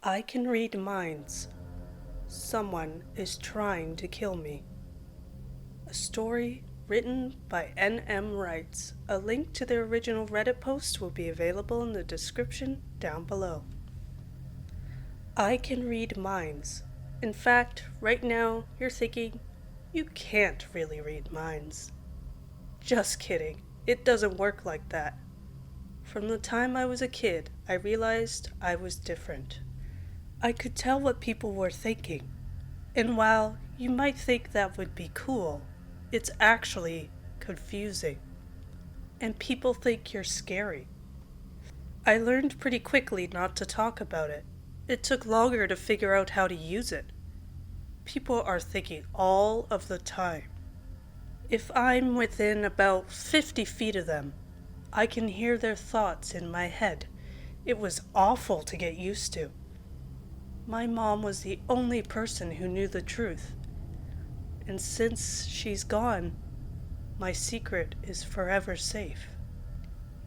I can read minds. Someone is trying to kill me. A story written by N.M. Writes. A link to the original Reddit post will be available in the description down below. I can read minds. In fact, right now you're thinking, you can't really read minds. Just kidding. It doesn't work like that. From the time I was a kid, I realized I was different. I could tell what people were thinking. And while you might think that would be cool, it's actually confusing. And people think you're scary. I learned pretty quickly not to talk about it. It took longer to figure out how to use it. People are thinking all of the time. If I'm within about 50 feet of them, I can hear their thoughts in my head. It was awful to get used to. My mom was the only person who knew the truth. And since she's gone, my secret is forever safe.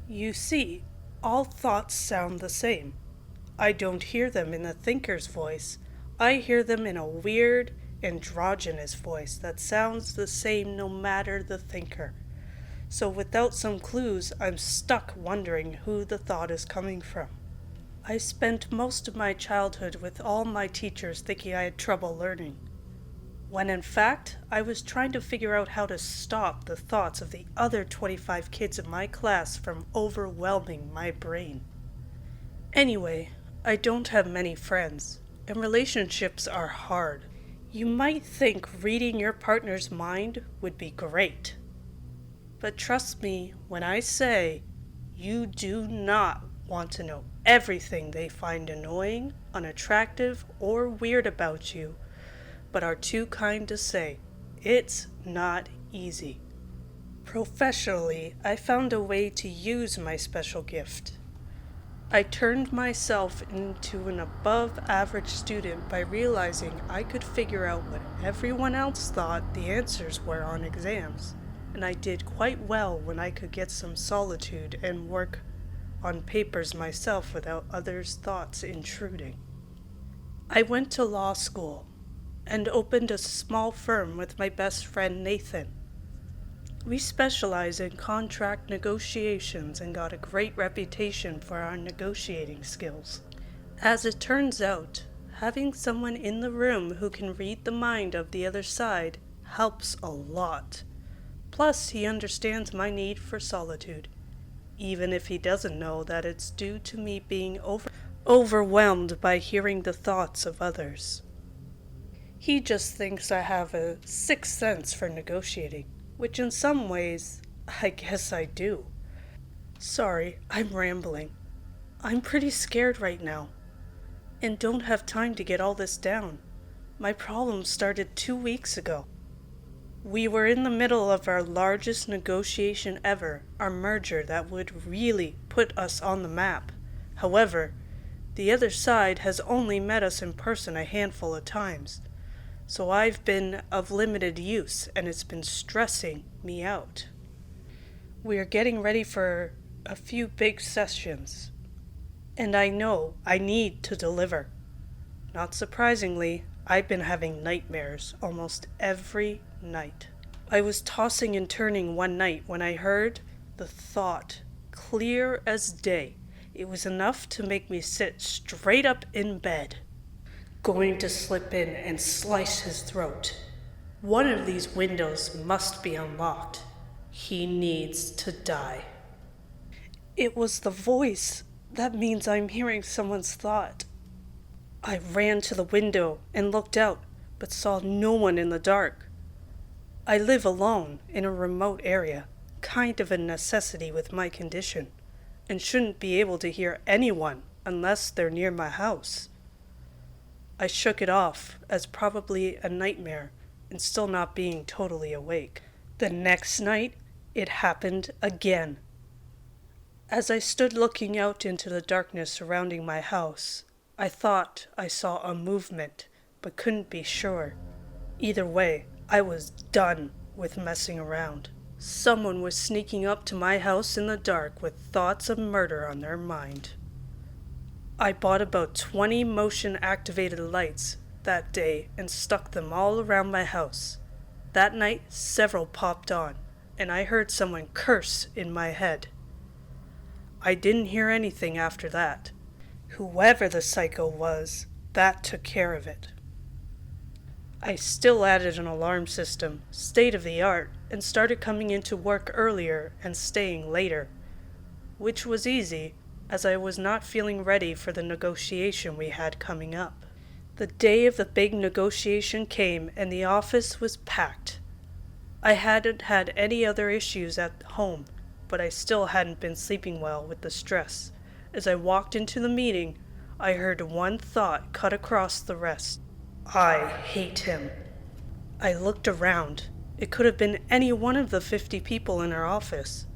You see, all thoughts sound the same. I don't hear them in the thinker's voice. I hear them in a weird, androgynous voice that sounds the same no matter the thinker. So without some clues, I'm stuck wondering who the thought is coming from. I spent most of my childhood with all my teachers thinking I had trouble learning, when in fact, I was trying to figure out how to stop the thoughts of the other 25 kids in my class from overwhelming my brain. Anyway, I don't have many friends, and relationships are hard. You might think reading your partner's mind would be great. But trust me when I say you do not want to know everything they find annoying, unattractive, or weird about you, but are too kind to say. It's not easy. Professionally, I found a way to use my special gift. I turned myself into an above-average student by realizing I could figure out what everyone else thought the answers were on exams, and I did quite well when I could get some solitude and work on papers myself without others' thoughts intruding. I went to law school and opened a small firm with my best friend Nathan. We specialize in contract negotiations and got a great reputation for our negotiating skills. As it turns out, having someone in the room who can read the mind of the other side helps a lot. Plus, he understands my need for solitude, even if he doesn't know that it's due to me being overwhelmed by hearing the thoughts of others. He just thinks I have a sixth sense for negotiating, which in some ways, I guess I do. Sorry, I'm rambling. I'm pretty scared right now, and don't have time to get all this down. My problem started 2 weeks ago. We were in the middle of our largest negotiation ever, our merger that would really put us on the map. However, the other side has only met us in person a handful of times, so I've been of limited use and it's been stressing me out. We are getting ready for a few big sessions, and I know I need to deliver. Not surprisingly, I've been having nightmares almost every night. I was tossing and turning one night when I heard the thought, clear as day. It was enough to make me sit straight up in bed. Going to slip in and slice his throat. One of these windows must be unlocked. He needs to die. It was the voice. That means I'm hearing someone's thought. I ran to the window and looked out, but saw no one in the dark. I live alone in a remote area, kind of a necessity with my condition, and shouldn't be able to hear anyone unless they're near my house. I shook it off as probably a nightmare and still not being totally awake. The next night, it happened again. As I stood looking out into the darkness surrounding my house, I thought I saw a movement, but couldn't be sure. Either way, I was done with messing around. Someone was sneaking up to my house in the dark with thoughts of murder on their mind. I bought about 20 motion-activated lights that day and stuck them all around my house. That night, several popped on, and I heard someone curse in my head. I didn't hear anything after that. Whoever the psycho was, that took care of it. I still added an alarm system, state of the art, and started coming into work earlier and staying later, which was easy, as I was not feeling ready for the negotiation we had coming up. The day of the big negotiation came and the office was packed. I hadn't had any other issues at home, but I still hadn't been sleeping well with the stress. As I walked into the meeting, I heard one thought cut across the rest. I hate him. I looked around. It could have been any one of the 50 people in our office.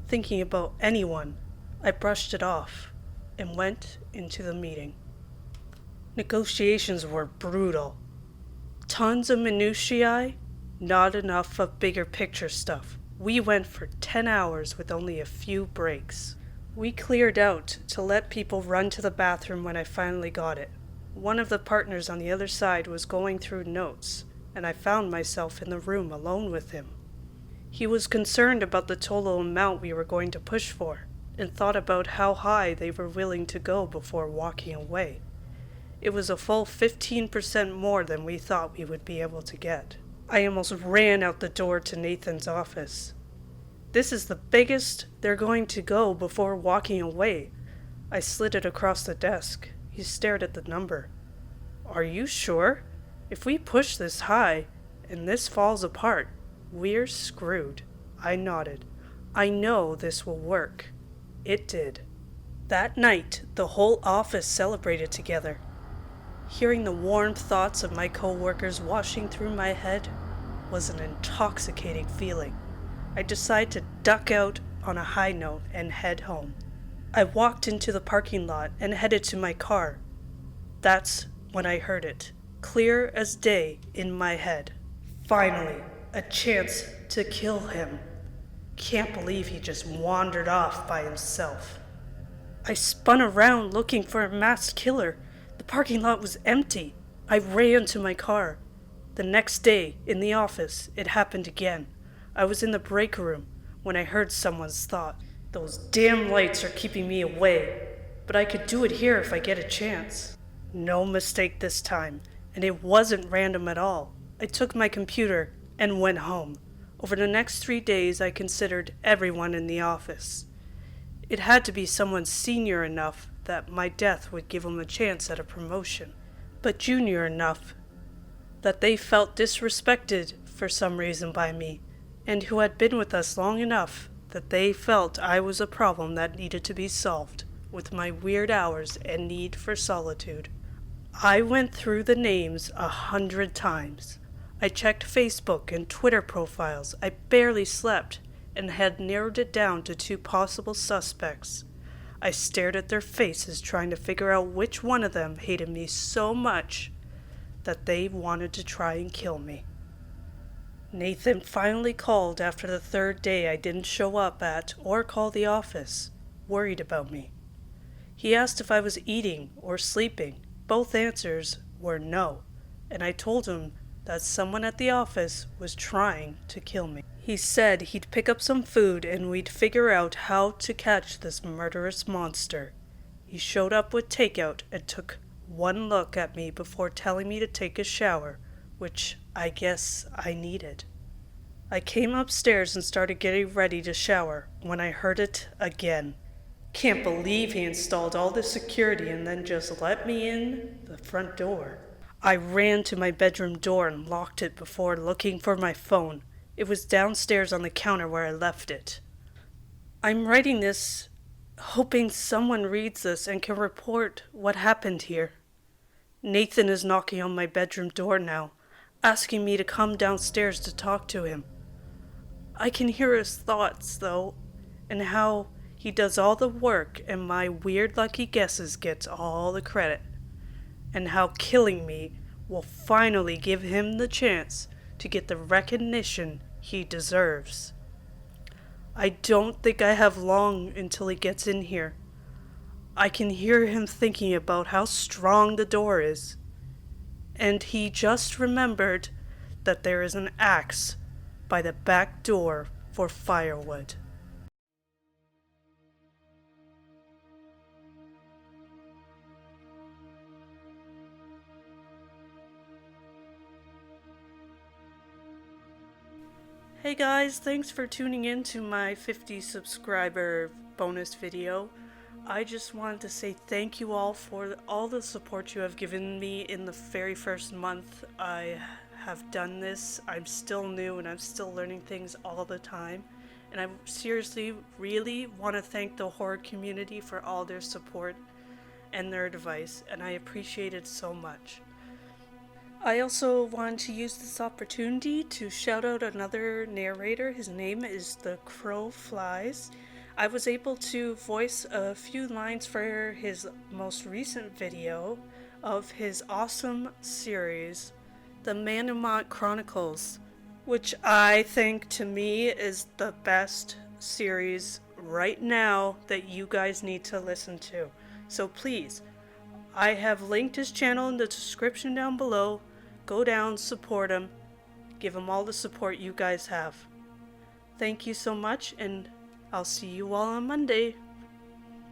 Thinking about anyone, I brushed it off and went into the meeting. Negotiations were brutal. Tons of minutiae, not enough of bigger picture stuff. We went for 10 hours with only a few breaks. We cleared out to let people run to the bathroom when I finally got it. One of the partners on the other side was going through notes, and I found myself in the room alone with him. He was concerned about the total amount we were going to push for, and thought about how high they were willing to go before walking away. It was a full 15% more than we thought we would be able to get. I almost ran out the door to Nathan's office. This is the biggest they're going to go before walking away. I slid it across the desk. He stared at the number. Are you sure? If we push this high and this falls apart, we're screwed. I nodded. I know this will work. It did. That night, the whole office celebrated together. Hearing the warm thoughts of my co-workers washing through my head was an intoxicating feeling. I decided to duck out on a high note and head home. I walked into the parking lot and headed to my car. That's when I heard it, clear as day in my head. Finally, a chance to kill him. Can't believe he just wandered off by himself. I spun around looking for a masked killer. The parking lot was empty. I ran to my car. The next day, in the office, it happened again. I was in the break room when I heard someone's thought. Those damn lights are keeping me away, but I could do it here if I get a chance. No mistake this time, and it wasn't random at all. I took my computer and went home. Over the next 3 days, I considered everyone in the office. It had to be someone senior enough that my death would give them a chance at a promotion, but junior enough that they felt disrespected for some reason by me, and who had been with us long enough that they felt I was a problem that needed to be solved with my weird hours and need for solitude. I went through the names 100 times. I checked Facebook and Twitter profiles. I barely slept and had narrowed it down to 2 possible suspects. I stared at their faces trying to figure out which one of them hated me so much that they wanted to try and kill me. Nathan finally called after the 3rd day I didn't show up at or call the office, worried about me. He asked if I was eating or sleeping. Both answers were no, and I told him that someone at the office was trying to kill me. He said he'd pick up some food and we'd figure out how to catch this murderous monster. He showed up with takeout and took one look at me before telling me to take a shower, which I guess I needed. I came upstairs and started getting ready to shower when I heard it again. Can't believe he installed all this security and then just let me in the front door. I ran to my bedroom door and locked it before looking for my phone. It was downstairs on the counter where I left it. I'm writing this hoping someone reads this and can report what happened here. Nathan is knocking on my bedroom door now, asking me to come downstairs to talk to him. I can hear his thoughts, though, and how he does all the work and my weird lucky guesses gets all the credit, and how killing me will finally give him the chance to get the recognition he deserves. I don't think I have long until he gets in here. I can hear him thinking about how strong the door is. And he just remembered that there is an axe by the back door for firewood. Hey guys, thanks for tuning in to my 50 subscriber bonus video. I just wanted to say thank you all for all the support you have given me in the very first month I have done this. I'm still new and I'm still learning things all the time. And I seriously really want to thank the horror community for all their support and their advice, and I appreciate it so much. I also want to use this opportunity to shout out another narrator. His name is The Crow Flies. I was able to voice a few lines for his most recent video of his awesome series, The Manamont Chronicles, which I think to me is the best series right now that you guys need to listen to. So please, I have linked his channel in the description down below. Go down, support him, give him all the support you guys have. Thank you so much, and I'll see you all on Monday.